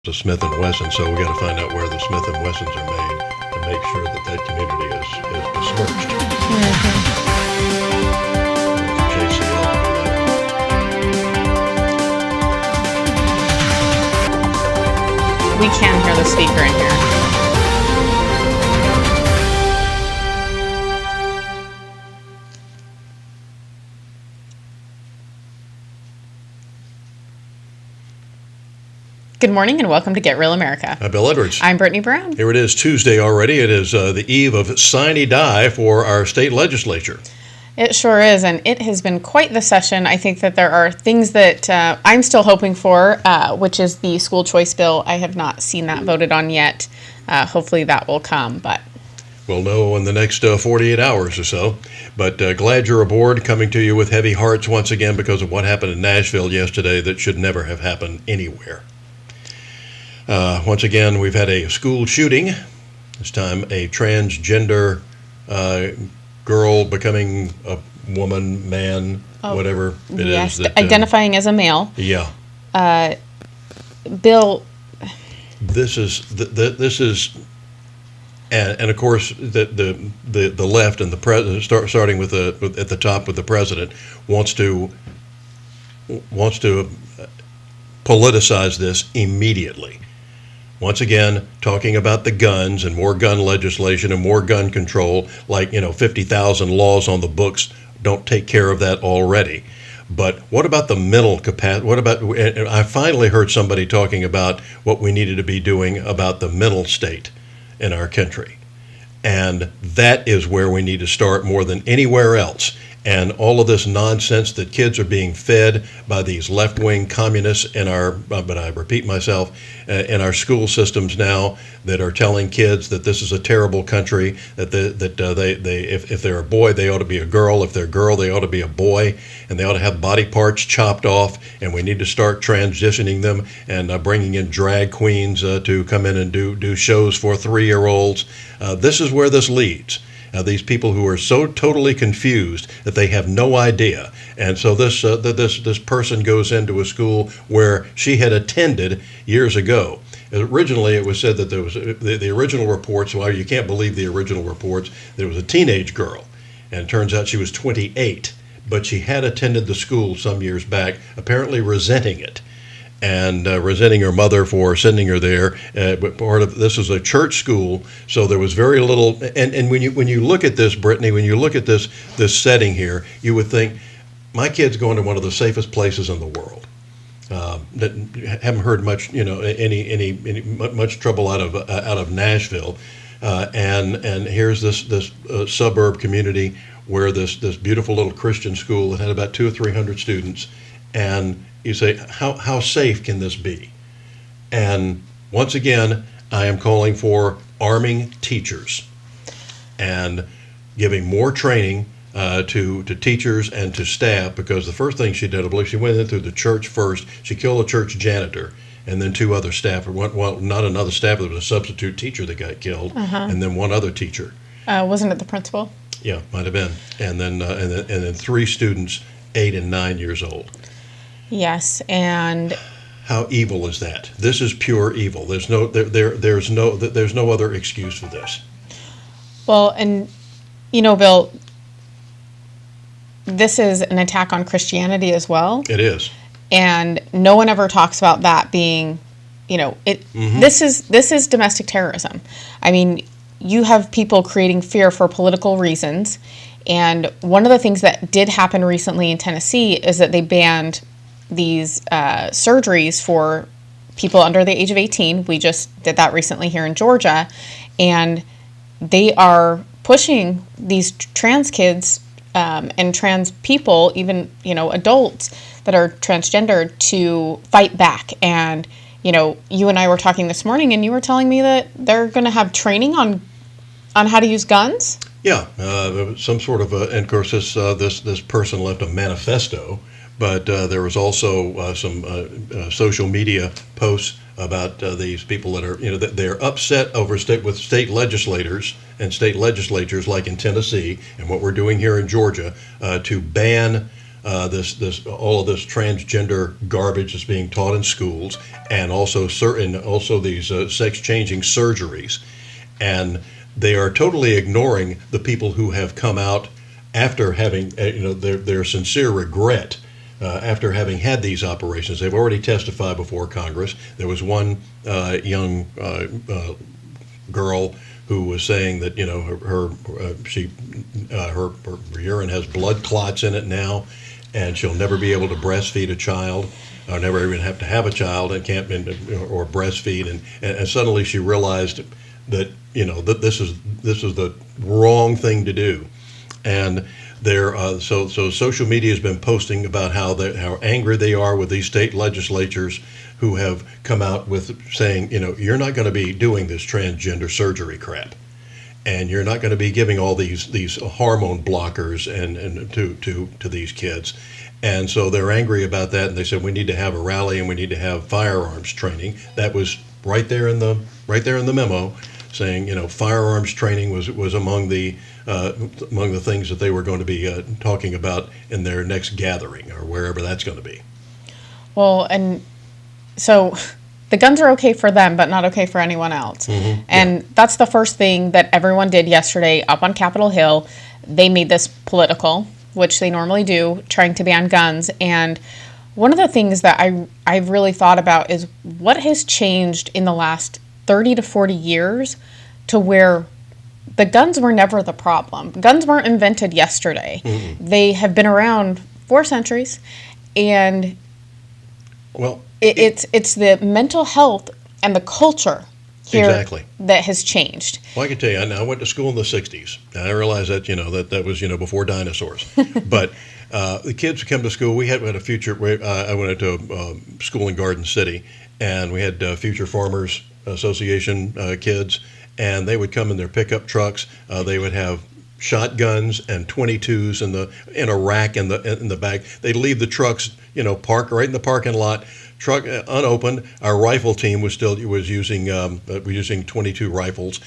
a Smith & Wesson, so we got to find out where the Smith & Wessons are made and make sure that that community is besmirched. JCL. We can hear the speaker in here. Good morning and welcome to Get Real America. I'm Bill Edwards. I'm Brittany Brown. Here it is, Tuesday already. It is the eve of sine die for our state legislature. It sure is, and it has been quite the session. I think that there are things that I'm still hoping for, which is the school choice bill. I have not seen that voted on yet. Hopefully that will come, but we'll know in the next 48 hours or so. But glad you're aboard, coming to you with heavy hearts once again because of what happened in Nashville yesterday that should never have happened anywhere. Once again, we've had a school shooting, this time a transgender girl becoming a woman, man, whatever it is. That, identifying as a male. Yeah. Bill. This is, and of course, the left and the president, starting with at the top with the president, wants to politicize this immediately. Once again, talking about the guns and more gun legislation and more gun control, like 50,000 laws on the books don't take care of that already. But what about the mental capacity? What about? And I finally heard somebody talking about what we needed to be doing about the mental state in our country, and that is where we need to start more than anywhere else. And all of this nonsense that kids are being fed by these left-wing communists in our, but I repeat myself, in our school systems now that are telling kids that this is a terrible country, that if they're a boy, they ought to be a girl. If they're a girl, they ought to be a boy, and they ought to have body parts chopped off, and we need to start transitioning them and bringing in drag queens to come in and do shows for 3-year-olds. This is where this leads. These people who are so totally confused that they have no idea. And so this person goes into a school where she had attended years ago. Originally, it was said that there was the original reports, well, you can't believe the original reports, there was a teenage girl. And it turns out she was 28. But she had attended the school some years back, apparently resenting it. And resenting her mother for sending her there. But part of this is a church school, so there was very little. And when you look at this, Brittany, when you look at this setting here, you would think, my kid's going to one of the safest places in the world. That haven't heard much, any much trouble out of Nashville, and here's this suburb community where this beautiful little Christian school that had about 200 or 300 students, and you say, how safe can this be? And once again, I am calling for arming teachers and giving more training to teachers and to staff, because the first thing she did, I believe she went in through the church first. She killed a church janitor and then 2 other staff. Well, not another staff, there was a substitute teacher that got killed, and then 1 other teacher. Wasn't it the principal? Yeah, might have been. And then 3 students, 8 and 9 years old. Yes, and how evil is that? This is pure evil. There's no other excuse for this. Well, and Bill, this is an attack on Christianity as well. It is, and no one ever talks about that being, This is domestic terrorism. I mean, you have people creating fear for political reasons, and one of the things that did happen recently in Tennessee is that they banned these surgeries for people under the age of 18. We just did that recently here in Georgia, and they are pushing these trans kids and trans people, even adults that are transgender, to fight back. And you and I were talking this morning, and you were telling me that they're going to have training on how to use guns. Yeah, some sort of, and of course this person left a manifesto. But there was also some social media posts about these people that are, that they're upset over with state legislators and state legislatures like in Tennessee and what we're doing here in Georgia to ban this all of this transgender garbage is being taught in schools, and also these sex changing surgeries, and they are totally ignoring the people who have come out after having their sincere regret. After having had these operations, they've already testified before Congress. There was one young girl who was saying that her urine has blood clots in it now, and she'll never be able to breastfeed a child, or never even have to have a child, and can't or breastfeed, and suddenly she realized that that this is the wrong thing to do, and so social media has been posting about how angry they are with these state legislatures who have come out with saying, you're not going to be doing this transgender surgery crap, and you're not going to be giving all these hormone blockers and to these kids. And so they're angry about that, and they said we need to have a rally and we need to have firearms training. That was right there in the memo, saying firearms training was among the things that they were going to be talking about in their next gathering, or wherever that's going to be. Well, and so the guns are okay for them, but not okay for anyone else. Mm-hmm. And that's the first thing that everyone did yesterday up on Capitol Hill. They made this political, which they normally do, trying to ban guns. And one of the things that I've really thought about is what has changed in the last 30 to 40 years to where the guns were never the problem. Guns weren't invented yesterday. Mm-hmm. They have been around 4 centuries, and it's the mental health and the culture here exactly that has changed. Well, I can tell you, I went to school in the 60s, and I realized that that was before dinosaurs. But the kids would come to school. We had a future. I went to school in Garden City, and we had Future Farmers Association kids, and they would come in their pickup trucks. They would have shotguns and 22s in a rack in the back. They'd leave the trucks, parked right in the parking lot, truck unopened. Our rifle team was using 22 rifles.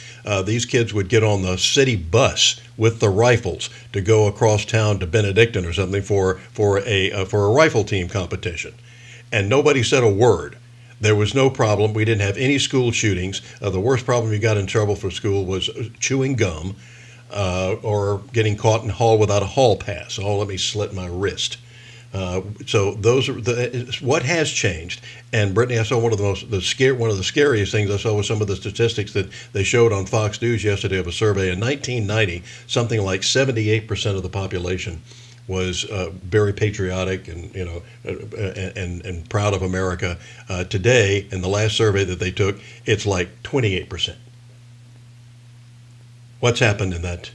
These kids would get on the city bus with the rifles to go across town to Benedictine or something for a rifle team competition, and nobody said a word. There was no problem. We didn't have any school shootings. The worst problem you got in trouble for school was chewing gum or getting caught in hall without a hall pass. Oh, let me slit my wrist. So those are what has changed. And Brittany, I saw one of the scariest things I saw was some of the statistics that they showed on Fox News yesterday of a survey. In 1990, something like 78% of the population was very patriotic and and proud of America. Today, in the last survey that they took, it's like 28%. What's happened in that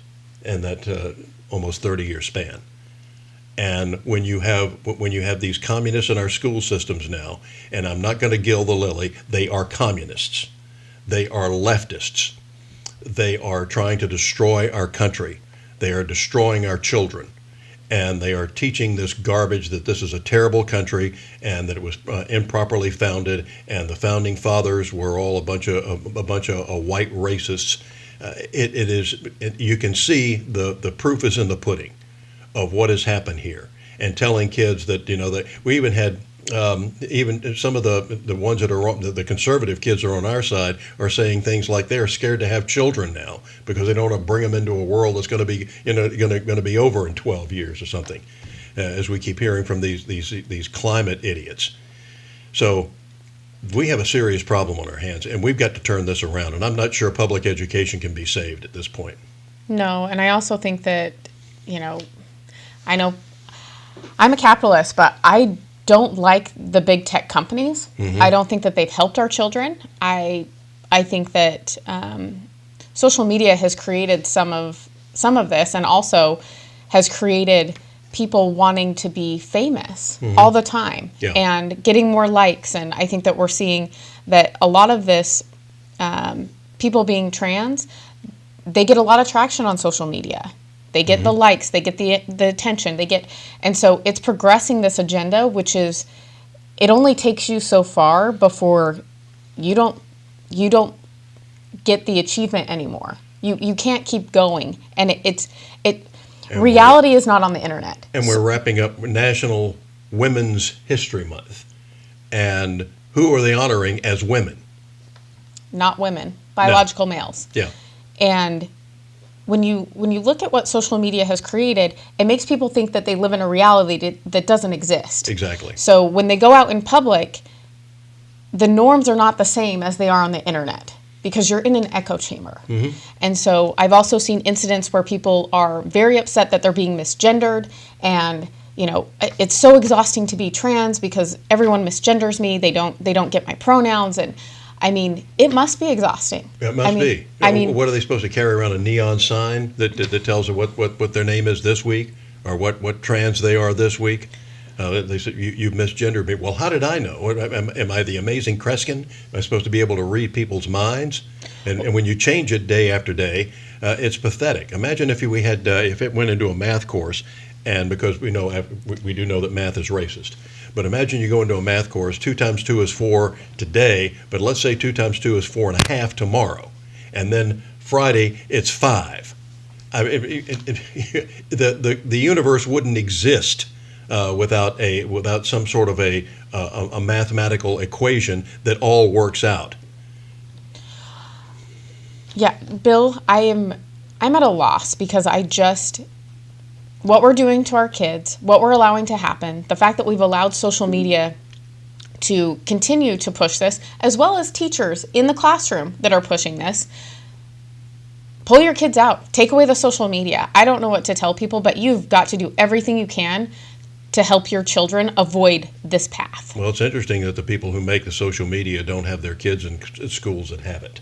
almost 30-year span? And when you have these communists in our school systems now, and I'm not going to gild the lily, they are communists, they are leftists, they are trying to destroy our country, they are destroying our children. And they are teaching this garbage that this is a terrible country and that it was improperly founded, and the founding fathers were all a bunch of white racists. You can see the proof is in the pudding of what has happened here, and telling kids that that we even had. Even some of the ones that are the conservative kids are on our side are saying things like they're scared to have children now because they don't want to bring them into a world that's going to be going to be over in 12 years or something, as we keep hearing from these climate idiots. So we have a serious problem on our hands, and we've got to turn this around. And I'm not sure public education can be saved at this point. No, and I also think that I know I'm a capitalist, but I don't like the big tech companies. Mm-hmm. I don't think that they've helped our children. I think that social media has created some of this, and also has created people wanting to be famous mm-hmm. all the time and getting more likes. And I think that we're seeing that a lot of this, people being trans, they get a lot of traction on social media. They get mm-hmm. the likes, they get the attention, and so it's progressing this agenda, which is, it only takes you so far before you don't get the achievement anymore. You can't keep going, and And Reality is not on the internet. and we're wrapping up National Women's History Month. And who are they honoring as women? Not women, biological males. Yeah. And when you look at what social media has created, it makes people think that they live in a reality that doesn't exist. Exactly. So when they go out in public, the norms are not the same as they are on the internet because you're in an echo chamber. Mm-hmm. And so I've also seen incidents where people are very upset that they're being misgendered, and it's so exhausting to be trans because everyone misgenders me. They don't get my pronouns, and I mean, it must be exhausting. It must be. What are they supposed to carry around, a neon sign that tells them what their name is this week, or what trans they are this week? They said, you misgendered me. Well, how did I know? Am I the amazing Kreskin? Am I supposed to be able to read people's minds? And when you change it day after day, it's pathetic. Imagine if we had if it went into a math course, and because we do know that math is racist. But imagine you go into a math course, 2 times 2 is 4 today, but let's say 2 times 2 is 4.5 tomorrow. And then Friday, it's 5. The universe wouldn't exist without some sort of a mathematical equation that all works out. Yeah, Bill, I'm at a loss because what we're doing to our kids, what we're allowing to happen, the fact that we've allowed social media to continue to push this, as well as teachers in the classroom that are pushing this. Pull your kids out. Take away the social media. I don't know what to tell people, but you've got to do everything you can to help your children avoid this path. Well, it's interesting that the people who make the social media don't have their kids in schools that have it.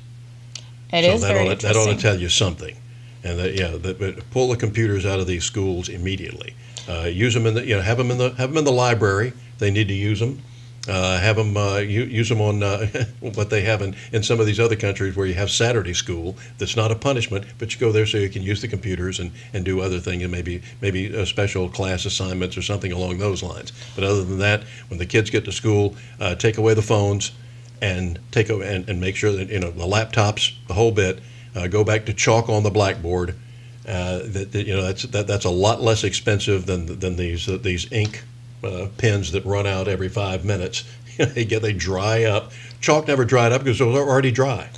It is very interesting. That ought to tell you something. And pull the computers out of these schools immediately. Use them have them in the library. They need to use them. Have them use them on what they have in some of these other countries where you have Saturday school. That's not a punishment, but you go there so you can use the computers and do other things, and maybe special class assignments or something along those lines. But other than that, when the kids get to school, take away the phones and make sure that the laptops, the whole bit. Go back to chalk on the blackboard. That's a lot less expensive than these ink pens that run out every 5 minutes. They dry up. Chalk never dried up because it was already dry.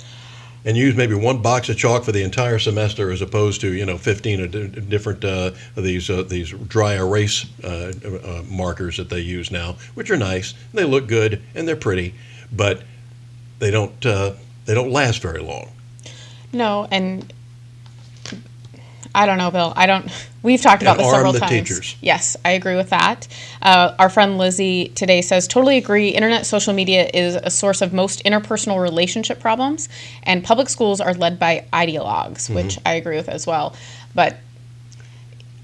And use maybe 1 box of chalk for the entire semester as opposed to 15 different these dry erase markers that they use now, which are nice. They look good and they're pretty, but they don't last very long. No, and I don't know, Bill. We've talked about this several times. Teachers. Yes, I agree with that. Our friend Lizzie today says, totally agree. Internet social media is a source of most interpersonal relationship problems, and public schools are led by ideologues, which I agree with as well. But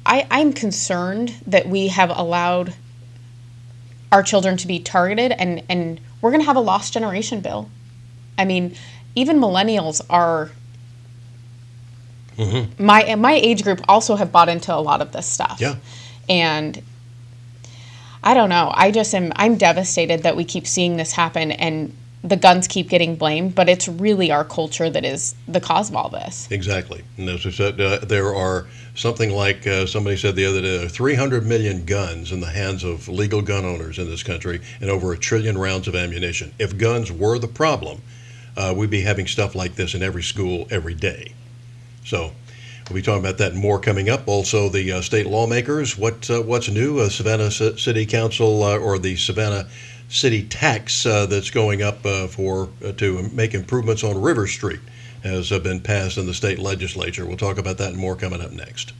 I'm concerned that we have allowed our children to be targeted, and we're going to have a lost generation, Bill. I mean, even millennials are... Mm-hmm. My age group also have bought into a lot of this stuff. Yeah. And I don't know. I'm devastated that we keep seeing this happen and the guns keep getting blamed, but it's really our culture that is the cause of all this. Exactly. And as I said, there are something like somebody said the other day, 300 million guns in the hands of legal gun owners in this country and over 1 trillion rounds of ammunition. If guns were the problem, we'd be having stuff like this in every school every day. So we'll be talking about that and more coming up. Also, the state lawmakers, what's new? Savannah City Council or the Savannah City tax that's going up to make improvements on River Street has been passed in the state legislature. We'll talk about that and more coming up next.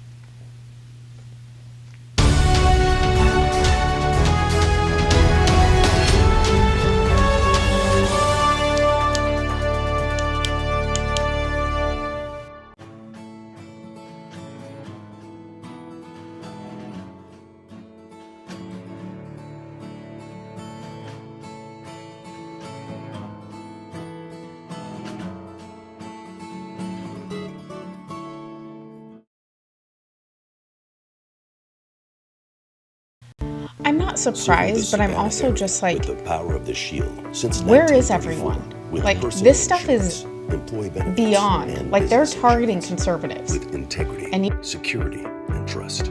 I'm not surprised, but I'm also just like, the power of the shield since where is everyone? Like, this stuff is beyond. Like, they're targeting conservatives. With integrity, and security, and trust.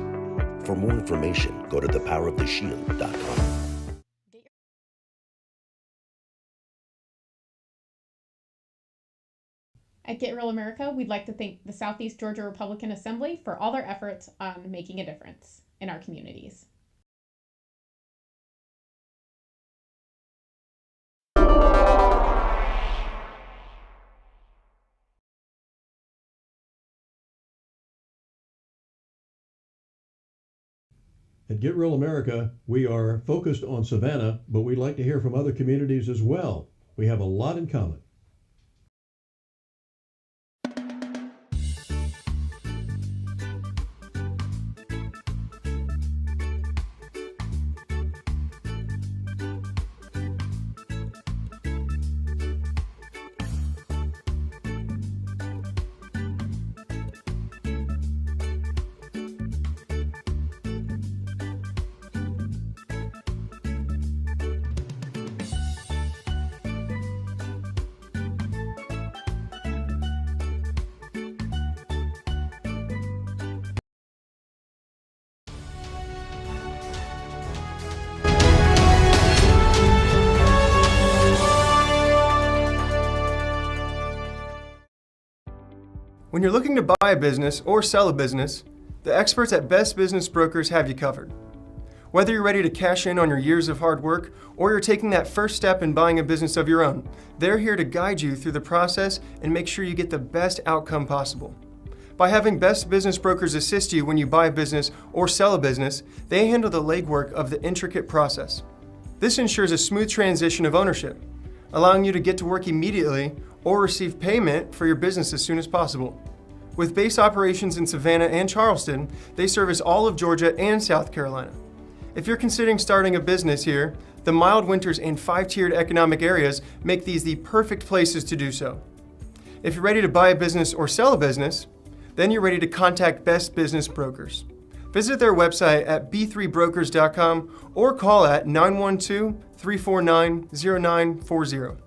For more information, go to thepoweroftheshield.com. At Get Real America, we'd like to thank the Southeast Georgia Republican Assembly for all their efforts on making a difference in our communities. At Get Real America, we are focused on Savannah, but we'd like to hear from other communities as well. We have a lot in common. When you're looking to buy a business or sell a business, the experts at Best Business Brokers have you covered. Whether you're ready to cash in on your years of hard work or you're taking that first step in buying a business of your own, they're here to guide you through the process and make sure you get the best outcome possible. By having Best Business Brokers assist you when you buy a business or sell a business, they handle the legwork of the intricate process. This ensures a smooth transition of ownership, allowing you to get to work immediately or receive payment for your business as soon as possible. With base operations in Savannah and Charleston, they service all of Georgia and South Carolina. If you're considering starting a business here, the mild winters and 5-tiered economic areas make these the perfect places to do so. If you're ready to buy a business or sell a business, then you're ready to contact Best Business Brokers. Visit their website at b3brokers.com or call at 912-349-0940.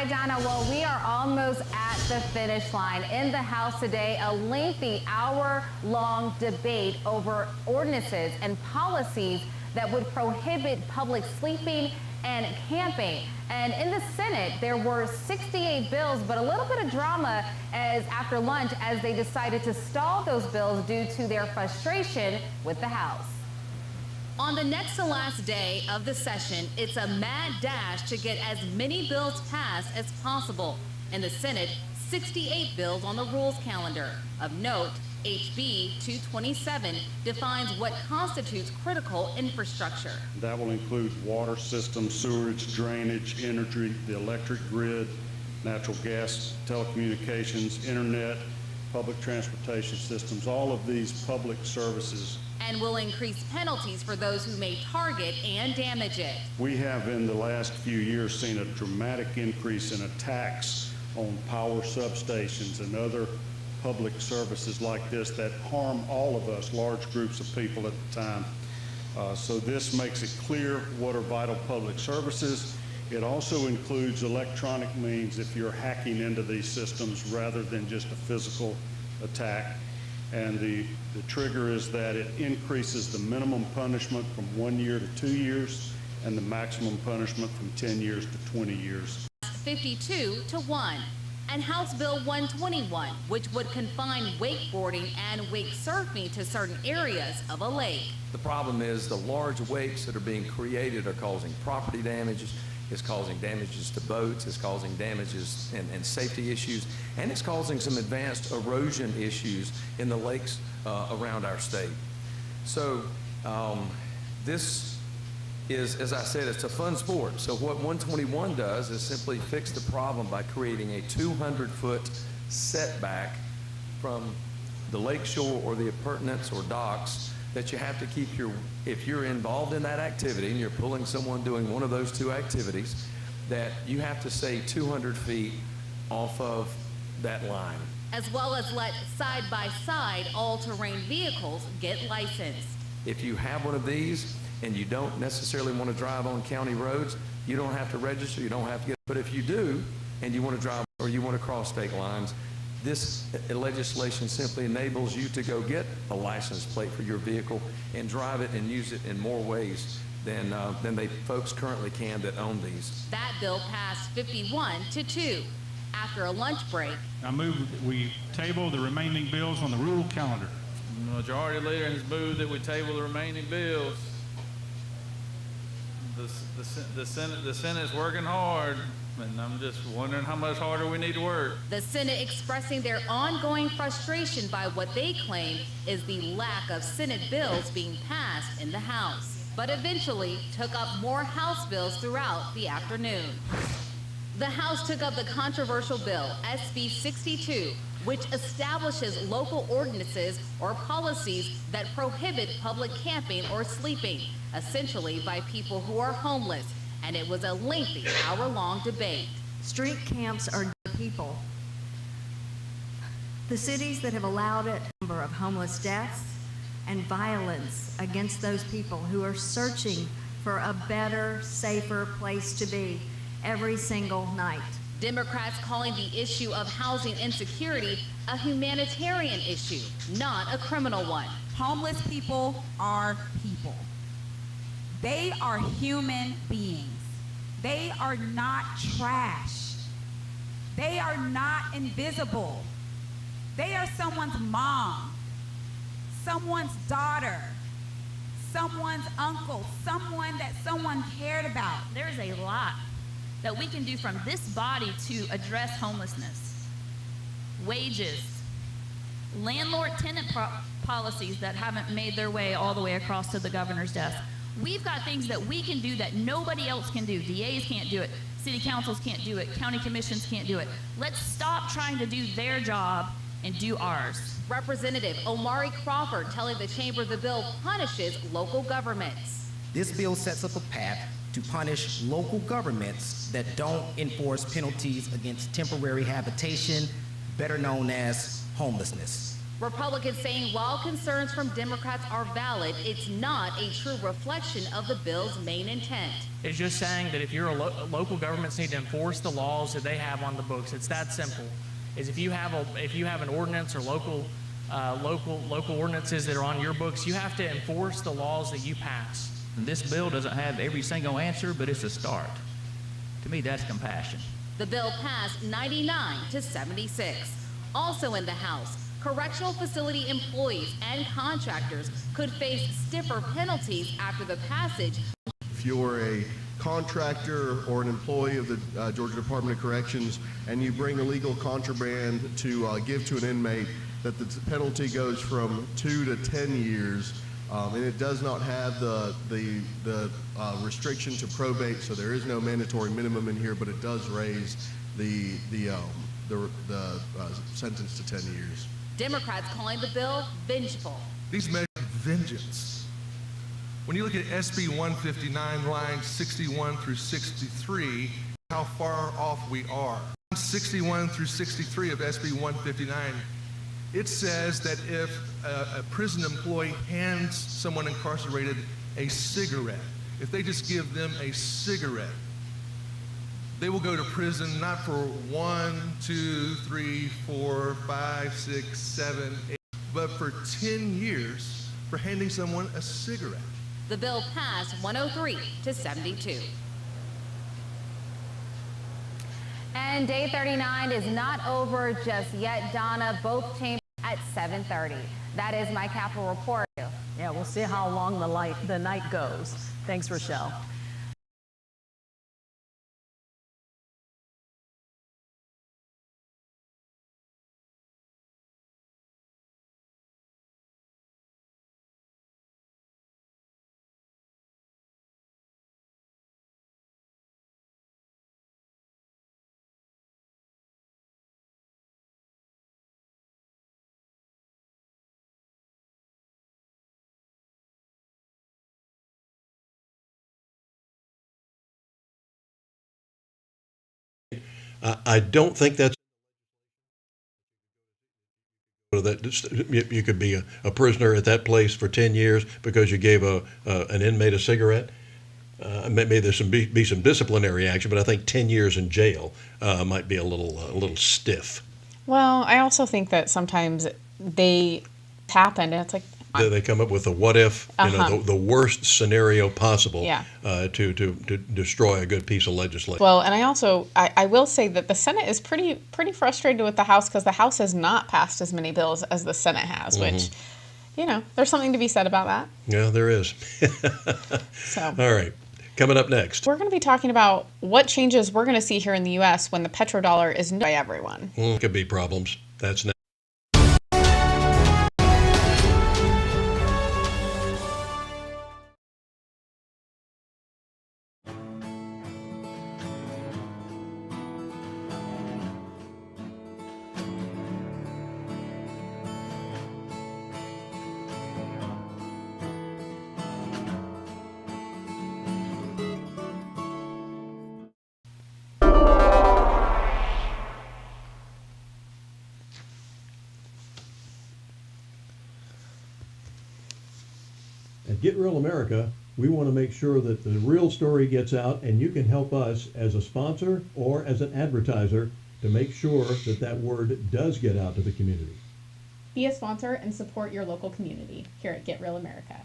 right, Donna, well, we are almost at the finish line. In the House today, a lengthy hour-long debate over ordinances and policies that would prohibit public sleeping and camping. And in the Senate, there were 68 bills, but a little bit of drama as after lunch as they decided to stall those bills due to their frustration with the House. On the next to last day of the session, it's a mad dash to get as many bills passed as possible. In the Senate, 68 bills on the rules calendar. Of note, HB 227 defines what constitutes critical infrastructure. That will include water systems, sewerage, drainage, energy, the electric grid, natural gas, telecommunications, internet, public transportation systems, all of these public services. And will increase penalties for those who may target and damage it. We have in the last few years seen a dramatic increase in attacks on power substations and other public services like this that harm all of us, large groups of people at the time. So this makes it clear what are vital public services. It also includes electronic means if you're hacking into these systems rather than just a physical attack. And the trigger is that it increases the minimum punishment from 1 year to 2 years and the maximum punishment from 10 years to 20 years. 52-1. And House Bill 121, which would confine wakeboarding and wake surfing to certain areas of a lake. The problem is the large wakes that are being created are causing property damages, it's causing damages to boats, it's causing damages and safety issues, and it's causing some advanced erosion issues in the lakes around our state. So this is, as I said, it's a fun sport. So what 121 does is simply fix the problem by creating a 200-foot setback from the lake shore or the appurtenance or docks that you have to keep if you're involved in that activity and you're pulling someone doing one of those two activities, that you have to stay 200 feet off of that line. As well as let side-by-side all-terrain vehicles get licensed. If you have one of these and you don't necessarily want to drive on county roads, you don't have to register, you don't have to get, but if you do and you want to drive or you want to cross state lines, this legislation simply enables you to go get a license plate for your vehicle and drive it and use it in more ways than folks currently can that own these. That bill passed 51-2. After a lunch break, I move that we table the remaining bills on the rule calendar. The Majority Leader has moved that we table the remaining bills. The Senate's working hard, and I'm just wondering how much harder we need to work. The Senate expressing their ongoing frustration by what they claim is the lack of Senate bills being passed in the House, but eventually took up more House bills throughout the afternoon. The House took up the controversial bill, SB 62, which establishes local ordinances or policies that prohibit public camping or sleeping, essentially by people who are homeless, and it was a lengthy hour-long debate. Street camps are people. The cities that have allowed it, number of homeless deaths and violence against those people who are searching for a better, safer place to be every single night. Democrats calling the issue of housing insecurity a humanitarian issue, not a criminal one. Homeless people are people. They are human beings. They are not trash. They are not invisible. They are someone's mom, someone's daughter, someone's uncle, someone that someone cared about. There is a lot that we can do from this body to address homelessness. Wages, landlord-tenant policies that haven't made their way all the way across to the governor's desk. We've got things that we can do that nobody else can do. DAs can't do it. City councils can't do it. County commissions can't do it. Let's stop trying to do their job and do ours. Representative Omari Crawford telling the chamber the bill punishes local governments. This bill sets up a path to punish local governments that don't enforce penalties against temporary habitation, better known as homelessness. Republicans saying while concerns from Democrats are valid, it's not a true reflection of the bill's main intent. It's just saying that if you're local governments need to enforce the laws that they have on the books. It's that simple. Is if you have an ordinance or local ordinances that are on your books, you have to enforce the laws that you pass. This bill doesn't have every single answer, but it's a start. To me, that's compassion. The bill passed 99 to 76. Also in the House, correctional facility employees and contractors could face stiffer penalties after the passage. If you're a contractor or an employee of the Georgia Department of Corrections and you bring illegal contraband to give to an inmate, that the penalty goes from 2 to 10 years, and it does not have the restriction to probate, so there is no mandatory minimum in here, but it does raise the sentence to 10 years. Democrats calling the bill vengeful. These measures vengeance. When you look at SB 159, lines 61 through 63, how far off we are. 61 through 63 of SB 159, it says that if a prison employee hands someone incarcerated a cigarette, if they just give them a cigarette, they will go to prison not for 1, 2, 3, 4, 5, 6, 7, 8, but for 10 years for handing someone a cigarette. The bill passed 103 to 72. And day 39 is not over just yet, Donna. Both chambers at 7:30. That is my Capitol report. Yeah, we'll see how long the night goes. Thanks, Rochelle. I don't think that's that you could be a prisoner at that place for 10 years because you gave an inmate a cigarette. Maybe there's be some disciplinary action, but I think 10 years in jail might be a little stiff. Well, I also think that sometimes they happen, and it's like They come up with a what if, the worst scenario possible Yeah. To destroy a good piece of legislation. Well, and I will say that the Senate is pretty frustrated with the House because the House has not passed as many bills as the Senate has, which, there's something to be said about that. Yeah, there is. So. All right. Coming up next. We're going to be talking about what changes we're going to see here in the U.S. when the petrodollar is known by everyone. Could be problems. That's next. At Get Real America, we want to make sure that the real story gets out, and you can help us as a sponsor or as an advertiser to make sure that that word does get out to the community. Be a sponsor and support your local community here at Get Real America.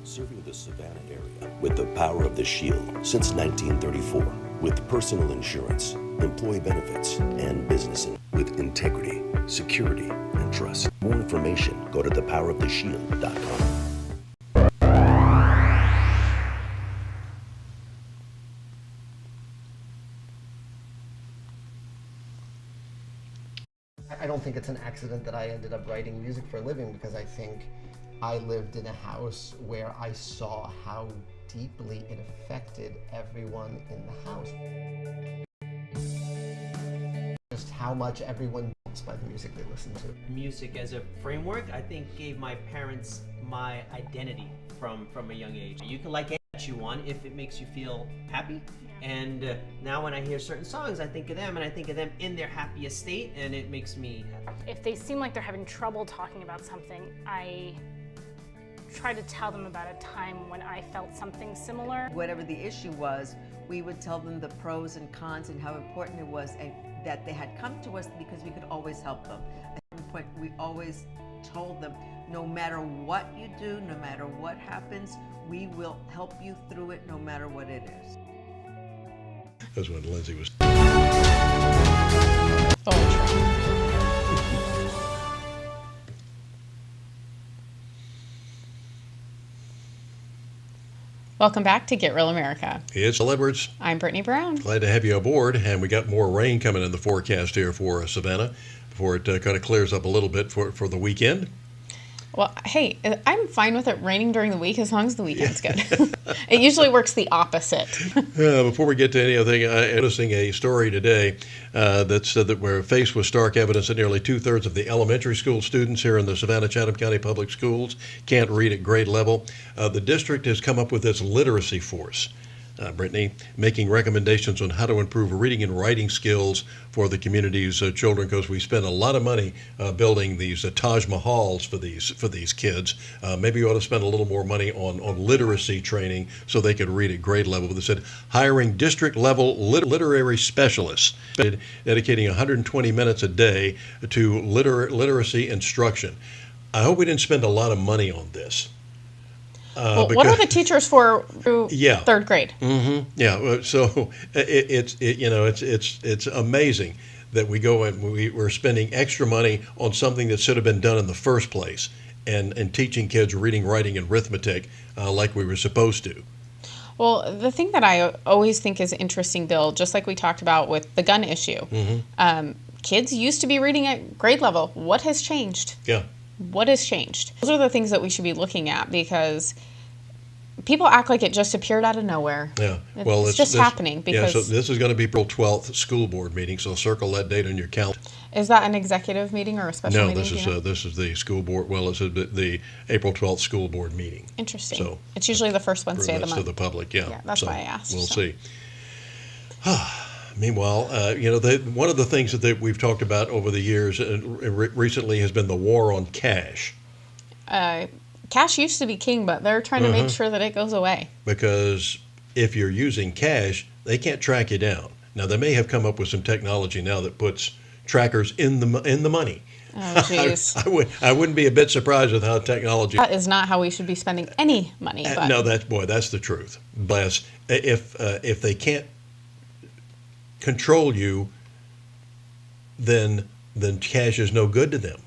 Serving the Savannah area with the power of the Shield since 1934, with personal insurance, employee benefits, and business with integrity, security, and trust. For more information, go to thepoweroftheshield.com. I don't think it's an accident that I ended up writing music for a living, because I think I lived in a house where I saw how deeply it affected everyone in the house. Just how much everyone talks by the music they listen to. Music as a framework, I think, gave my parents my identity from a young age. You can like what you want if it makes you feel happy. And now when I hear certain songs, I think of them, and I think of them in their happiest state, and it makes me happy. If they seem like they're having trouble talking about something, I try to tell them about a time when I felt something similar. Whatever the issue was, we would tell them the pros and cons and how important it was, and that they had come to us because we could always help them. At some point, we always told them, no matter what you do, no matter what happens, we will help you through it no matter what it is. That's when Lindsay was. Welcome back to Get Real America. It's Edwards. I'm Brittany Brown. Glad to have you aboard, and we got more rain coming in the forecast here for Savannah before it kind of clears up a little bit for the weekend. Well, hey, I'm fine with it raining during the week as long as the weekend's good. It usually works the opposite. Before we get to any other thing, I'm noticing a story today that said that we're faced with stark evidence that nearly 2/3 of the elementary school students here in the Savannah-Chatham County Public Schools can't read at grade level. The district has come up with this literacy force, Brittany, making recommendations on how to improve reading and writing skills for the community's children, because we spend a lot of money building these Taj Mahals for these kids. Maybe we ought to spend a little more money on literacy training so they could read at grade level. They said hiring district level literary specialists, dedicating 120 minutes a day to literacy instruction. I hope we didn't spend a lot of money on this. Well, what are the teachers for through third grade? Mm-hmm. Yeah. So it's amazing that we go and we're spending extra money on something that should have been done in the first place, and teaching kids reading, writing, and arithmetic like we were supposed to. Well, the thing that I always think is interesting, Bill, just like we talked about with the gun issue, kids used to be reading at grade level. What has changed? Yeah. What has changed? Those are the things that we should be looking at, because people act like it just appeared out of nowhere. Yeah, well, it's just happening. Because so this is going to be April 12th school board meeting, so circle that date on your calendar. Is that an executive meeting or a special meeting? No, this is the school board. Well, it's the April 12th school board meeting. Interesting. So it's usually the first Wednesday of the month. To the public, yeah. Yeah, that's why I asked. We'll see. Meanwhile, one of the things that we've talked about over the years recently has been the war on cash. Cash used to be king, but they're trying to make sure that it goes away. Because if you're using cash, they can't track you down. Now, they may have come up with some technology now that puts trackers in the money. Oh, jeez. I wouldn't be a bit surprised with how technology. That is not how we should be spending any money. But. No, that's the truth. But if they can't control you, then cash is no good to them.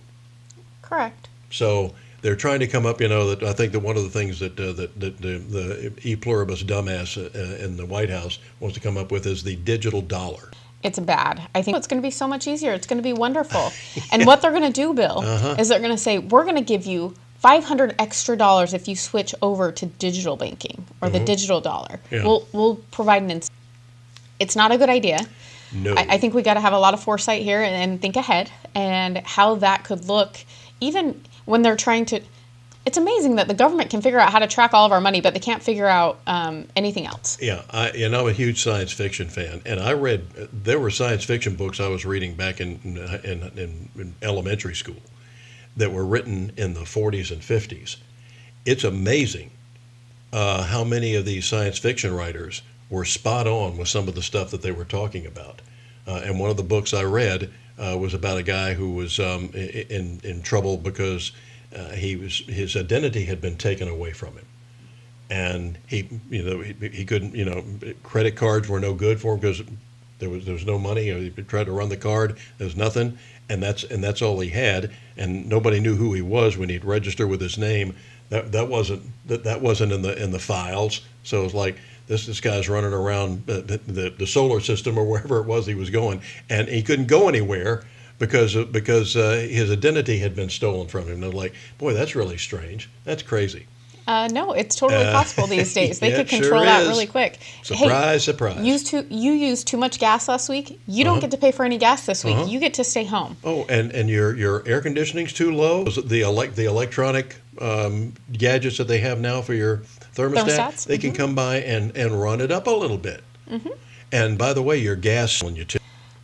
Correct. So they're trying to come up, that I think that one of the things that the e pluribus dumbass in the White House wants to come up with is the digital dollar. It's bad. I think it's going to be so much easier. It's going to be wonderful. And what they're going to do, Bill, is they're going to say, we're going to give you $500 extra if you switch over to digital banking or the digital dollar. Yeah. We'll provide an incentive. It's not a good idea. No. I think we got to have a lot of foresight here and think ahead and how that could look, even when they're trying to. It's amazing that the government can figure out how to track all of our money, but they can't figure out anything else. Yeah, I'm a huge science fiction fan, and there were science fiction books I was reading back in elementary school that were written in the 40s and 50s. It's amazing how many of these science fiction writers were spot on with some of the stuff that they were talking about. And one of the books I read was about a guy who was in trouble because his identity had been taken away from him, and he couldn't. Credit cards were no good for him because there was no money. He tried to run the card, there was nothing, and that's all he had, and nobody knew who he was when he'd register with his name. That wasn't in the files. So it's like this guy's running around the solar system or wherever it was he was going, and he couldn't go anywhere because his identity had been stolen from him. They're like, boy, that's really strange. That's crazy. No, it's totally possible these days. They yeah, could control sure that is. really quick. Surprise, surprise. You used too much gas last week. You don't get to pay for any gas this week. You get to stay home. Oh, and your air conditioning's too low. The electronic gadgets that they have now for your thermostat, they can come by and run it up a little bit. And by the way, your gas when you too.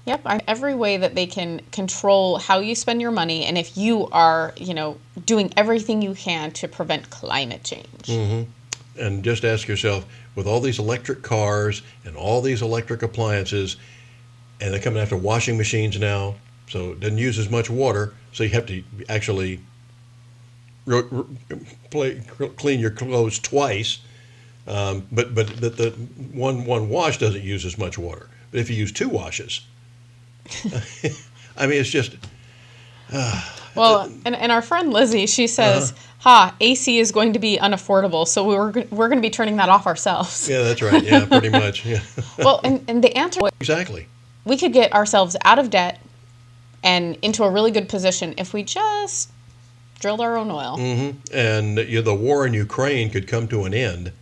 Yep, every way that they can control how you spend your money, and if you are, doing everything you can to prevent climate change. And just ask yourself, with all these electric cars and all these electric appliances, and they're coming after washing machines now, so it doesn't use as much water, so you have to actually clean your clothes twice. But the one wash doesn't use as much water. But if you use 2 washes, I mean, it's just. Well, and our friend Lizzie, she says, AC is going to be unaffordable, so we're going to be turning that off ourselves. Yeah, that's right. Yeah, pretty much. Yeah. Well, and the answer. Exactly. We could get ourselves out of debt and into a really good position if we just drilled our own oil. And the war in Ukraine could come to an end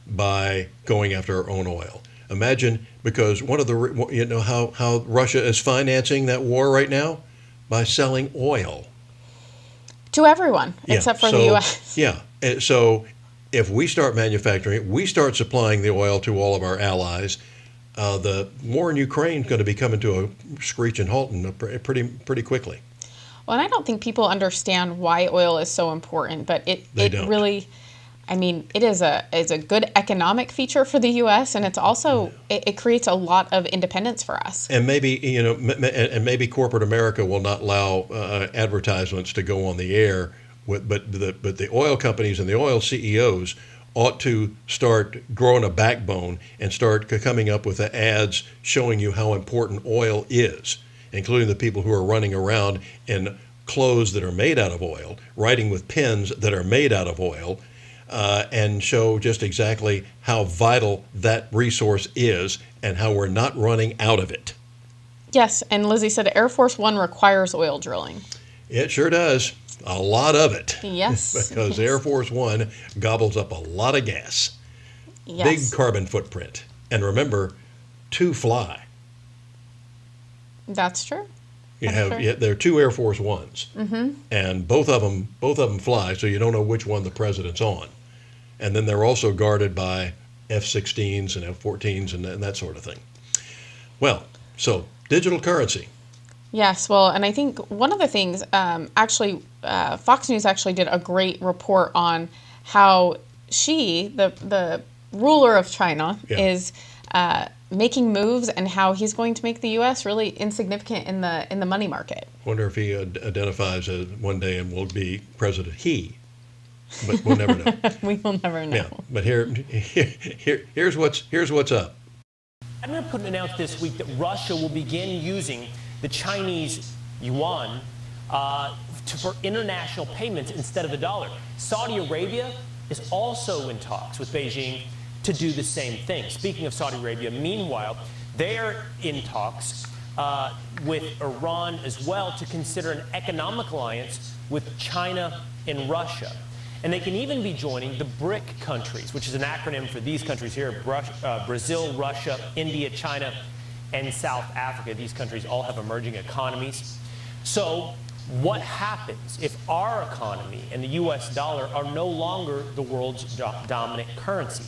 by going after our own oil. Imagine, because one of the, how Russia is financing that war right now? By selling oil. To everyone, except for the U.S. Yeah. So if we start manufacturing, we start supplying the oil to all of our allies, the war in Ukraine is going to be coming to a screeching halt pretty quickly. Well, and I don't think people understand why oil is so important, but it really, it is a good economic feature for the U.S. and it's also it creates a lot of independence for us. And maybe maybe corporate America will not allow advertisements to go on the air, but the oil companies and the oil CEOs ought to start growing a backbone and start coming up with the ads showing you how important oil is, including the people who are running around in clothes that are made out of oil, writing with pens that are made out of oil. And show just exactly how vital that resource is and how we're not running out of it. Yes, and Lizzie said Air Force One requires oil drilling. It sure does. A lot of it. Yes. Because Air Force One gobbles up a lot of gas. Yes. Big carbon footprint. And remember, 2 fly. That's true. There are 2 Air Force Ones, and both of them fly, so you don't know which one the president's on. And then they're also guarded by F-16s and F-14s and that sort of thing. Well, so digital currency. Yes, well, and I think one of the things, Fox News actually did a great report on how the ruler of China, is making moves and how he's going to make the U.S. really insignificant in the money market. Wonder if he identifies as one day and will be president. But we'll never know. We will never know. Yeah, but here's what's up. Vladimir Putin announced this week that Russia will begin using the Chinese yuan for international payments instead of the dollar. Saudi Arabia is also in talks with Beijing to do the same thing. Speaking of Saudi Arabia, meanwhile, they're in talks with Iran as well to consider an economic alliance with China and Russia. And they can even be joining the BRIC countries, which is an acronym for these countries here: Brazil, Russia, India, China, and South Africa. These countries all have emerging economies. So what happens if our economy and the U.S. dollar are no longer the world's dominant currency?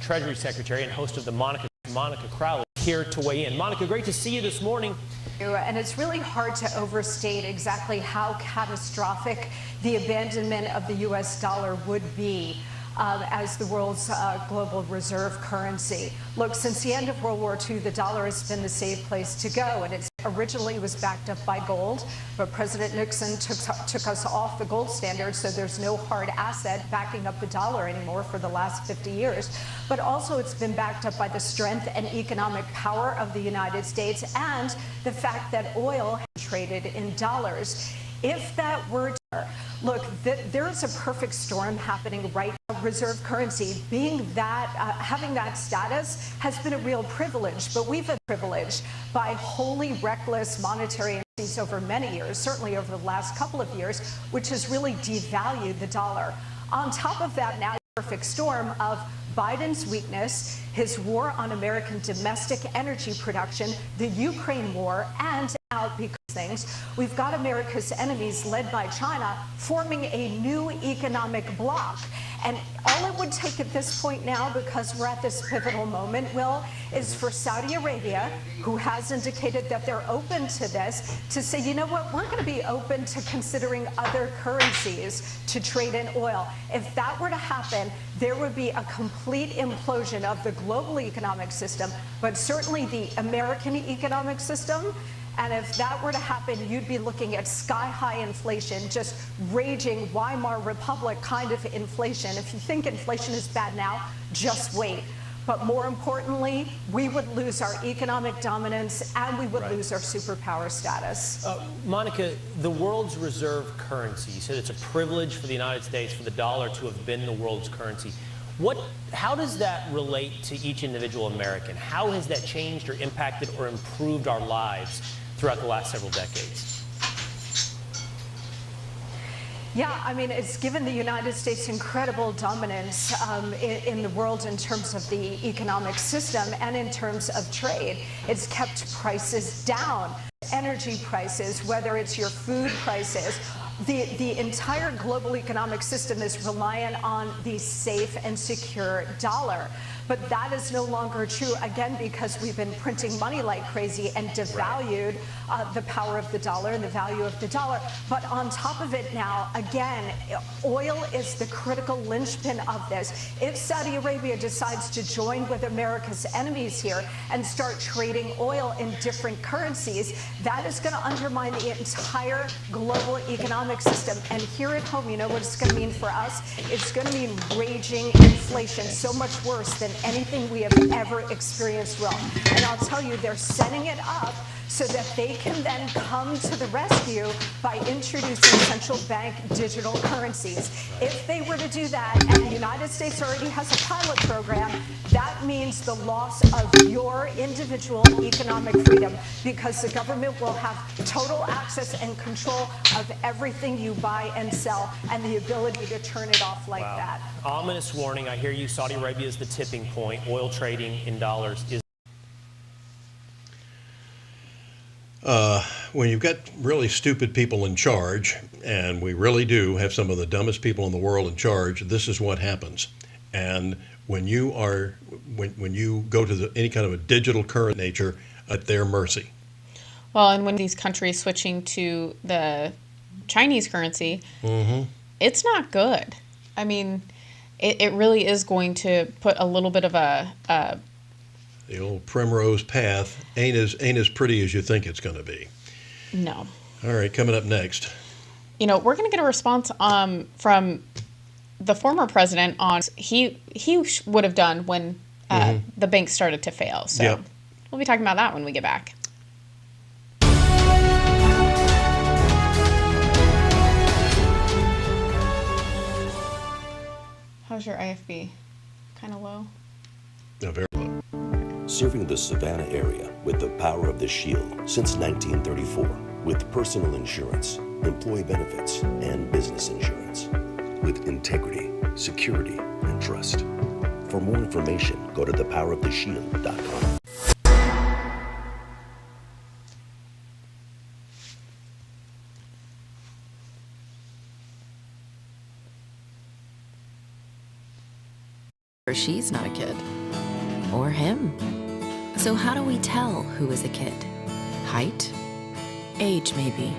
Treasury Secretary and host of the Monica Crowley here to weigh in. Monica, great to see you this morning. And it's really hard to overstate exactly how catastrophic the abandonment of the U.S. dollar would be as the world's global reserve currency. Look, since the end of World War II, the dollar has been the safe place to go, and it originally was backed up by gold, but President Nixon took us off the gold standard, so there's no hard asset backing up the dollar anymore for the last 50 years. But also it's been backed up by the strength and economic power of the United States and the fact that oil has traded in dollars. If that were to, look, there is a perfect storm happening right now. Reserve currency, being that, having that status has been a real privilege, but we've been privileged by wholly reckless monetary over many years, certainly over the last couple of years, which has really devalued the dollar. On top of that, now perfect storm of Biden's weakness, his war on American domestic energy production, the Ukraine war, and now because things, we've got America's enemies led by China forming a new economic bloc. And all it would take at this point now, because we're at this pivotal moment, Will, is for Saudi Arabia, who has indicated that they're open to this, to say, you know what, we're going to be open to considering other currencies to trade in oil. If that were to happen, there would be a complete implosion of the global economic system, but certainly the American economic system. And if that were to happen, you'd be looking at sky-high inflation, just raging Weimar Republic kind of inflation. If you think inflation is bad now, just wait. But more importantly, we would lose our economic dominance and we would lose our superpower status. Monica, the world's reserve currency, you said it's a privilege for the United States for the dollar to have been the world's currency. How does that relate to each individual American? How has that changed or impacted or improved our lives throughout the last several decades? Yeah, I mean, it's given the United States incredible dominance in the world in terms of the economic system and in terms of trade. It's kept prices down, energy prices, whether it's your food prices. The entire global economic system is reliant on the safe and secure dollar. But that is no longer true, again, because we've been printing money like crazy and devalued the power of the dollar and the value of the dollar. But on top of it now, again, oil is the critical linchpin of this. If Saudi Arabia decides to join with America's enemies here and start trading oil in different currencies, that is going to undermine the entire global economic system. And here at home, you know what it's going to mean for us? It's going to mean raging inflation, so much worse than anything we have ever experienced, Will. And I'll tell you, they're setting it up so that they can then come to the rescue by introducing central bank digital currencies. If they were to do that, and the United States already has a pilot program, that means the loss of your individual economic freedom, because the government will have total access and control of everything you buy and sell, and the ability to turn it off like that. Ominous warning. I hear you. Saudi Arabia is the tipping point. Oil trading in dollars is. When you've got really stupid people in charge, and we really do have some of the dumbest people in the world in charge, this is what happens. And when you are, when you go to any kind of a digital current nature, at their mercy. Well, and when these countries switching to the Chinese currency, it's not good. I mean, it really is going to put a little bit of a the old primrose path ain't as pretty as you think it's going to be. No. All right, coming up next. You know, we're going to get a response from the former president on he would have done when the banks started to fail. So we'll be talking about that when we get back. How's your IFB? Kind of low? No, very low. Serving the Savannah area with the power of the Shield since 1934, with personal insurance, employee benefits, and business insurance, with integrity, security, and trust. For more information, go to thepoweroftheshield.com. Or she's not a kid. Or him. So how do we tell who is a kid? Height? Age, maybe.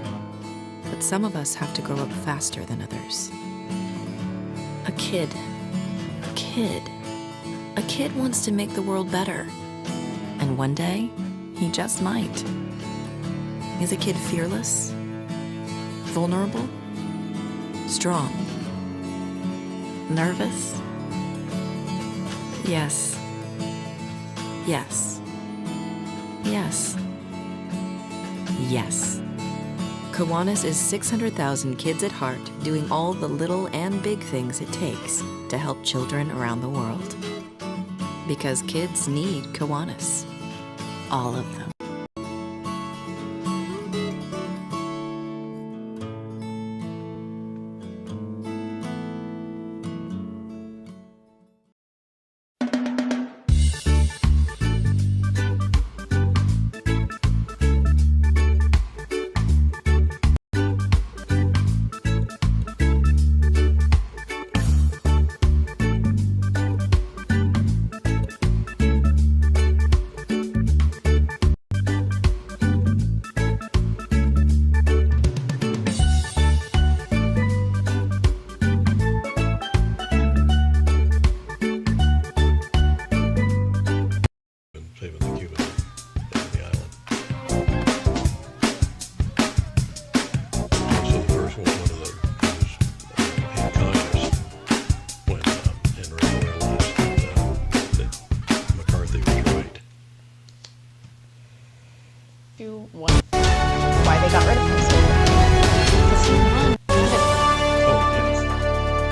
But some of us have to grow up faster than others. A kid. A kid. A kid wants to make the world better. And one day, he just might. Is a kid fearless? Vulnerable? Strong? Nervous? Yes. Yes. Yes. Yes. Kiwanis is 600,000 kids at heart doing all the little and big things it takes to help children around the world. Because kids need Kiwanis. All of them. got rid of him. Because he won. Oh, yes.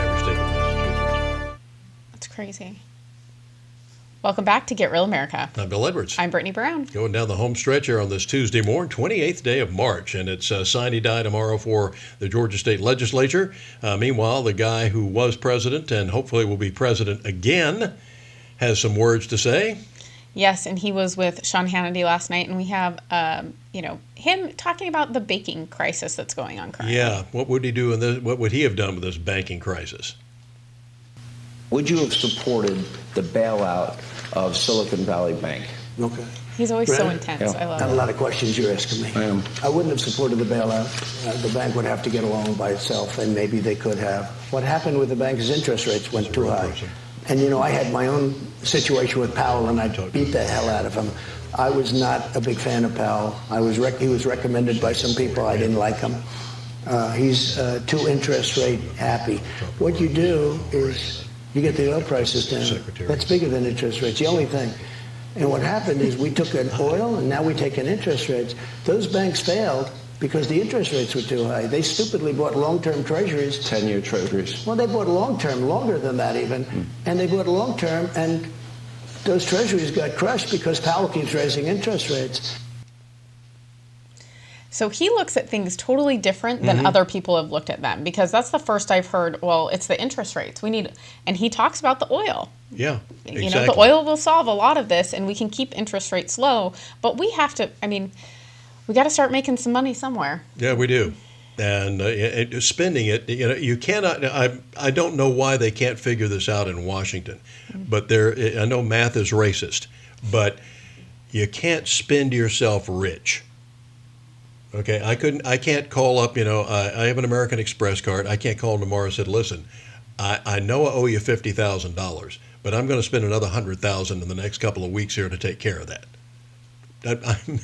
Every state of Massachusetts. That's crazy. Welcome back to Get Real America. I'm Bill Edwards. I'm Brittany Brown. Going down the home stretch here on this Tuesday morning, 28th day of March, and it's sine die tomorrow for the Georgia State Legislature. Meanwhile, the guy who was president and hopefully will be president again has some words to say. Yes, and he was with Sean Hannity last night, and we have, him talking about the banking crisis that's going on currently. Yeah, what would he do in this? What would he have done with this banking crisis? Would you have supported the bailout of Silicon Valley Bank? Okay. He's always so Brandon? intense. I love Not it. a lot of questions you're asking me. I wouldn't have supported the bailout. The bank would have to get along by itself, and maybe they could have. What happened with the bank is interest rates went too high. And, I had my own situation with Powell, and I beat the hell out of him. I was not a big fan of Powell. He was recommended by some people. I didn't like him. He's too interest rate happy. What you do is you get the oil prices down. That's bigger than interest rates, the only thing. And what happened is we took an oil, and now we take an interest rates. Those banks failed because the interest rates were too high. They stupidly bought long-term treasuries. 10-year treasuries. Well, they bought long-term, longer than that even. And they bought long-term, and those treasuries got crushed because Powell keeps raising interest rates. So he looks at things totally different than other people have looked at them, because that's the first I've heard, well, it's the interest rates. And he talks about the oil. Yeah, exactly. The oil will solve a lot of this, and we can keep interest rates low, but we have to, we got to start making some money somewhere. Yeah, we do. And spending it, you cannot, I don't know why they can't figure this out in Washington, but I know math is racist, but you can't spend yourself rich. Okay, I can't call up, I have an American Express card. I can't call them tomorrow and say, listen, I know I owe you $50,000, but I'm going to spend another $100,000 in the next couple of weeks here to take care of that.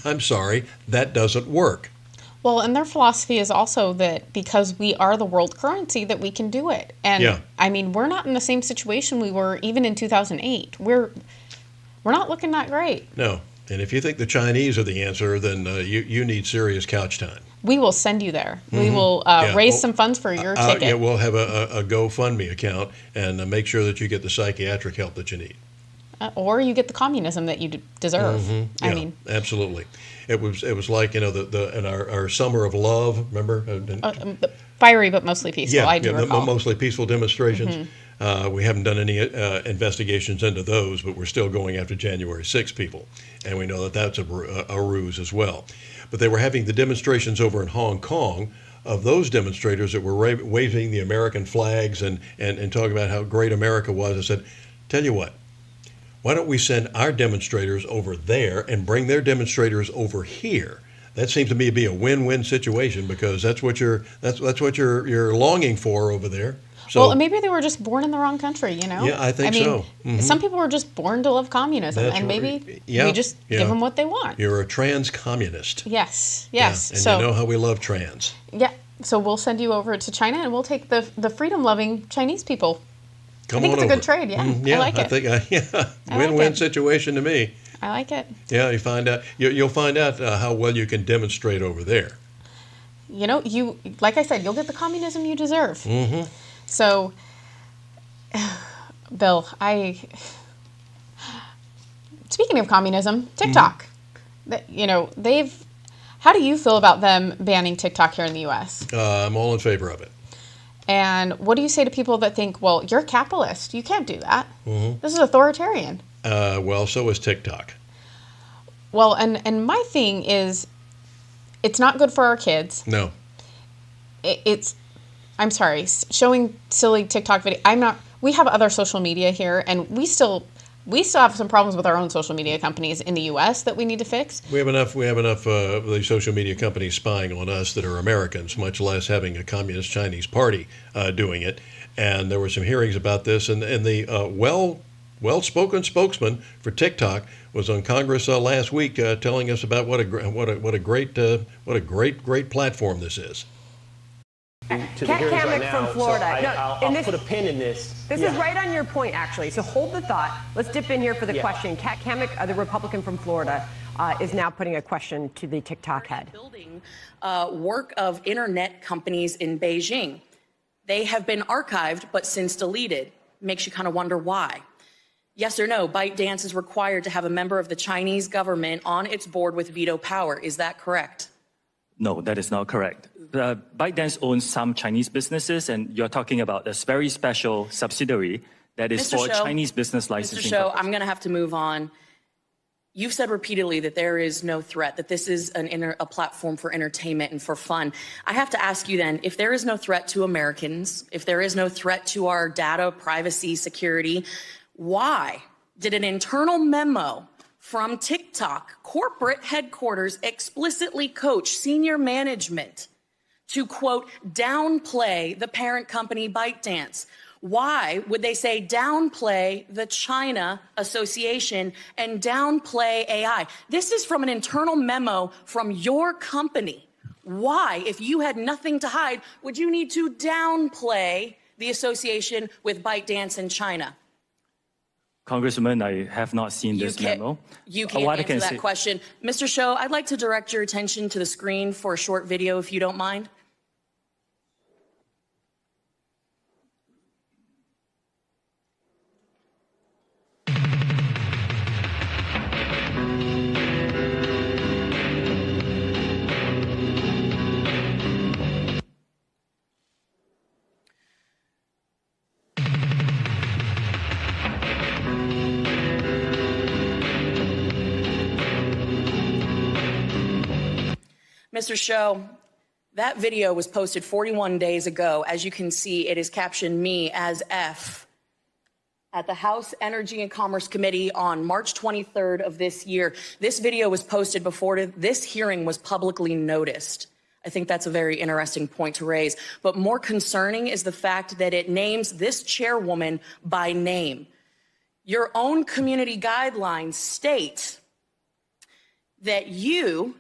I'm sorry, that doesn't work. Well, and their philosophy is also that because we are the world currency, that we can do it. And we're not in the same situation we were even in 2008. We're not looking that great. No. And if you think the Chinese are the answer, then you need serious couch time. We will send you there. We will raise some funds for your ticket. Yeah, we'll have a GoFundMe account and make sure that you get the psychiatric help that you need. Or you get the communism that you deserve. Absolutely. It was like in our summer of love. Remember? Fiery but mostly peaceful. I do recall. Mostly peaceful demonstrations. We haven't done any investigations into those, but we're still going after January 6 people, and we know that that's a ruse as well. But they were having the demonstrations over in Hong Kong of those demonstrators that were waving the American flags and talking about how great America was. I said, tell you what, why don't we send our demonstrators over there and bring their demonstrators over here? That seems to me to be a win-win situation, because that's what you're longing for over there. So, well, maybe they were just born in the wrong country, Yeah, I think so. Some people were just born to love communism, and maybe we just give them what they want. You're a trans communist. Yes. Yeah, and you know how we love trans. Yeah, so we'll send you over to China, and we'll take the freedom-loving Chinese people. I think it's a good trade, yeah. I like it. I think, win-win situation to me. I like it. Yeah, you'll find out how well you can demonstrate over there. Like I said, you'll get the communism you deserve. So, Bill, speaking of communism, TikTok, how do you feel about them banning TikTok here in the U.S.? I'm all in favor of it. And what do you say to people that think, well, you're a capitalist, you can't do that. This is authoritarian. Well, so is TikTok. Well, and my thing is, it's not good for our kids. No. I'm sorry, showing silly TikTok video. We have other social media here, and we still have some problems with our own social media companies in the U.S. that we need to fix. We have enough of these social media companies spying on us that are Americans, much less having a communist Chinese party doing it. And there were some hearings about this, and the well-spoken spokesman for TikTok was on Congress last week telling us about what a great platform this is. To the hearings right now, from Florida. So I'll put a pin in this. This is right on your point, actually. So hold the thought. Let's dip in here for the question. Kat Kamek, the Republican from Florida, is now putting a question to the TikTok head. Building work of internet companies in Beijing. They have been archived but since deleted. Makes you kind of wonder why. Yes or no, ByteDance is required to have a member of the Chinese government on its board with veto power. Is that correct? No, that is not correct. ByteDance owns some Chinese businesses, and you're talking about a very special subsidiary that is for Chinese business licensing. Mr. Shou, I'm going to have to move on. You've said repeatedly that there is no threat, that this is a platform for entertainment and for fun. I have to ask you then, if there is no threat to Americans, if there is no threat to our data, privacy, security, why did an internal memo from TikTok corporate headquarters explicitly coach senior management to, quote, downplay the parent company ByteDance? Why would they say downplay the China Association and downplay AI? This is from an internal memo from your company. Why, if you had nothing to hide, would you need to downplay the association with ByteDance in China? Congresswoman, I have not seen this memo. You can't answer that question. Mr. Shou, I'd like to direct your attention to the screen for a short video, if you don't mind. Mr. Shou, that video was posted 41 days ago. As you can see, it is captioned me as F at the House Energy and Commerce Committee on March 23rd of this year. This video was posted before this hearing was publicly noticed. I think that's a very interesting point to raise. But more concerning is the fact that it names this chairwoman by name. Your own community guidelines state that you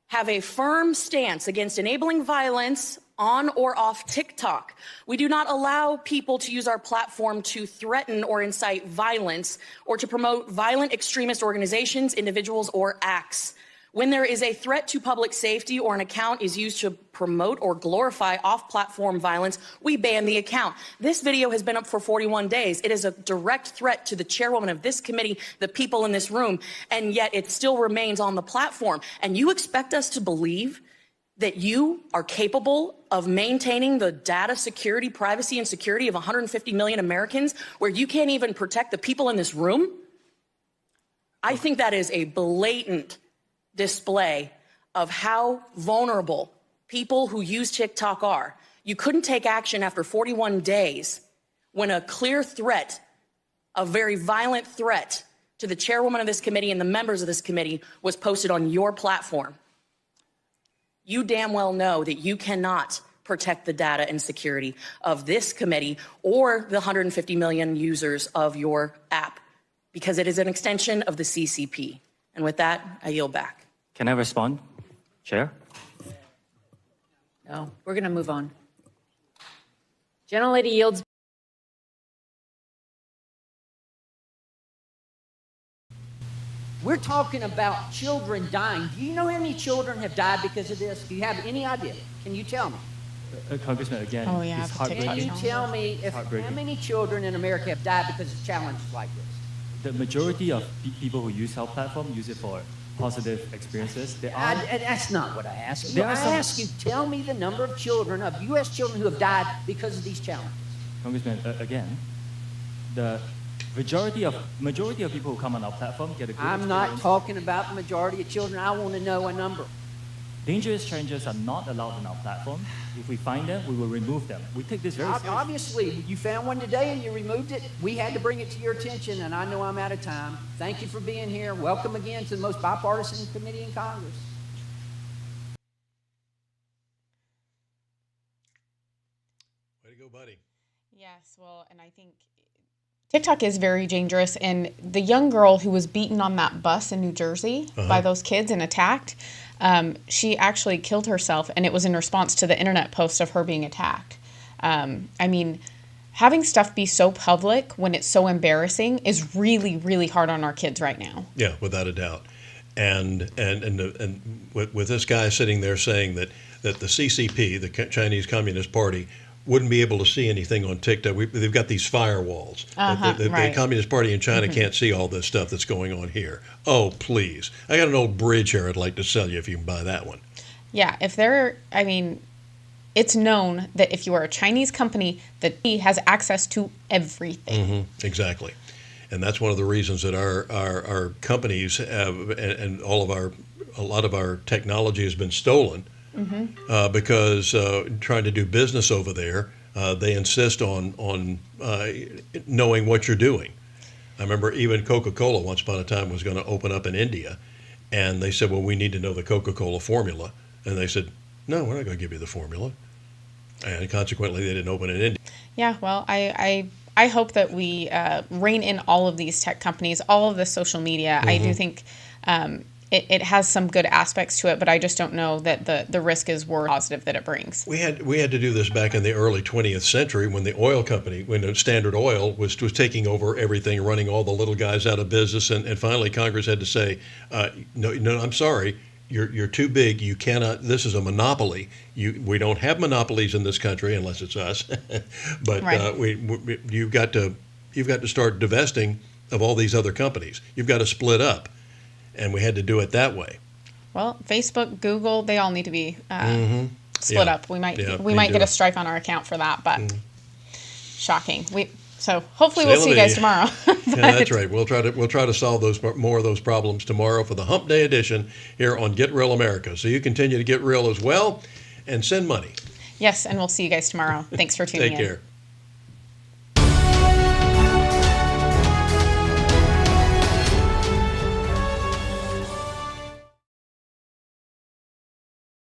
have a firm stance against enabling violence on or off TikTok. We do not allow people to use our platform to threaten or incite violence or to promote violent extremist organizations, individuals, or acts. When there is a threat to public safety or an account is used to promote or glorify off-platform violence, we ban the account. This video has been up for 41 days. It is a direct threat to the chairwoman of this committee, the people in this room, and yet it still remains on the platform. And you expect us to believe that you are capable of maintaining the data security, privacy, and security of 150 million Americans where you can't even protect the people in this room? I think that is a blatant display of how vulnerable people who use TikTok are. You couldn't take action after 41 days when a clear threat, a very violent threat to the chairwoman of this committee and the members of this committee was posted on your platform. You damn well know that you cannot protect the data and security of this committee or the 150 million users of your app because it is an extension of the CCP. And with that, I yield back. Can I respond, Chair? No, we're going to move on. Gentlelady yields. We're talking about children dying. Do you know how many children have died because of this? Do you have any idea? Can you tell me? Congressman, again, it's Can you tell me how many children in America have died because of challenges like this? The majority of people who use our platform use it for positive experiences. That's not what I asked you. I asked you, tell me the number of children, of U.S. children who have died because of these challenges. Congressman, again, the majority of people who come on our platform get a good experience. I'm not talking about the majority of children. I want to know a number. Dangerous strangers are not allowed on our platform. If we find them, we will remove them. We take this very seriously. Obviously, you found one today and you removed it. We had to bring it to your attention, and I know I'm out of time. Thank you for being here. Welcome again to the most bipartisan committee in Congress. Way to go, buddy. Yes, well, and I think TikTok is very dangerous, and the young girl who was beaten on that bus in New Jersey by those kids and attacked, she actually killed herself, and it was in response to the internet post of her being attacked. I mean, having stuff be so public when it's so embarrassing is really, really hard on our kids right now. Yeah, without a doubt. And with this guy sitting there saying that the CCP, the Chinese Communist Party, wouldn't be able to see anything on TikTok. They've got these firewalls. The Communist Party in China can't see all this stuff that's going on here. Oh, please. I got an old bridge here I'd like to sell you if you can buy that one. Yeah, it's known that if you are a Chinese company, that he has access to everything. Exactly. And that's one of the reasons that our companies have, and a lot of our technology has been stolen. Because trying to do business over there, they insist on knowing what you're doing. I remember even Coca-Cola once upon a time was going to open up in India, and they said, well, we need to know the Coca-Cola formula. And they said, no, we're not going to give you the formula. And consequently, they didn't open in India. Yeah, well, I hope that we rein in all of these tech companies, all of the social media. I do think it has some good aspects to it, but I just don't know that the risk is worth positive that it brings. We had to do this back in the early 20th century when the oil company, when Standard Oil was taking over everything, running all the little guys out of business, and finally Congress had to say, no, I'm sorry, you're too big. You cannot. This is a monopoly. We don't have monopolies in this country unless it's us, but right. You've got to start divesting of all these other companies. You've got to split up. And we had to do it that way. Well, Facebook, Google, they all need to be split up. We might get a strike on our account for that, but shocking. So hopefully we'll see you guys tomorrow. Yeah, that's right. We'll try to solve more of those problems tomorrow for the Hump Day edition here on Get Real America. So you continue to get real as well and send money. Yes, and we'll see you guys tomorrow. Thanks for tuning in. Take care.